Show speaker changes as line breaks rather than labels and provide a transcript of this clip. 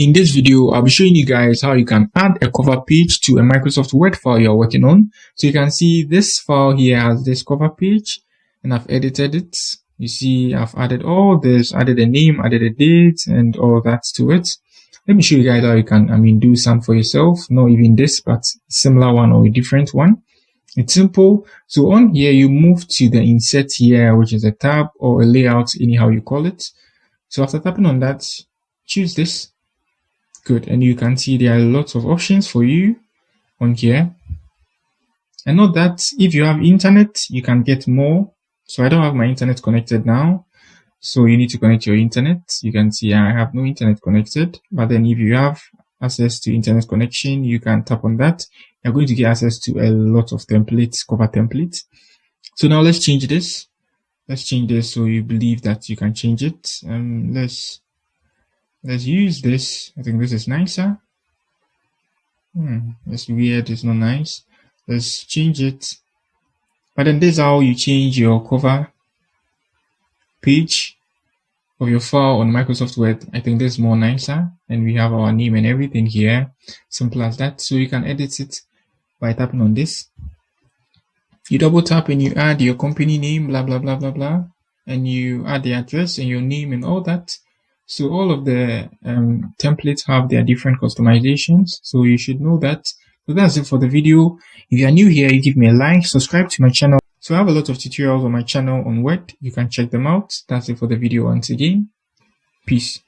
In this video, I'll be showing you guys how you can add a cover page to a Microsoft Word file you're working on. So you can see this file here has this cover page and I've edited it. You see, I've added all this, added a name, added a date and all that to it. Let me show you guys how you can, do some for yourself. Not even this, but similar one or a different one. It's simple. So on here, you move to the insert here, which is a tab or a layout, anyhow you call it. So after tapping on that, choose this. Good. And you can see there are lots of options for you on here. And note that if you have internet, you can get more. So I don't have my internet connected now. So you need to connect your internet. You can see I have no internet connected. But then if you have access to internet connection, you can tap on that. You're going to get access to a lot of templates, cover templates. So now let's change this. Let's change this so you believe that you can change it. Let's use this. I think this is nicer. It's weird. It's not nice. Let's change it. But then this is how you change your cover page of your file on Microsoft Word. I think this is more nicer. And we have our name and everything here. Simple as that. So you can edit it by tapping on this. You double tap and you add your company name, blah, blah, blah, blah, blah. And you add the address and your name and all that. So all of the templates have their different customizations. So you should know that. So that's it for the video. If you are new here, you give me a like, subscribe to my channel. So I have a lot of tutorials on my channel on Word. You can check them out. That's it for the video once again. Peace.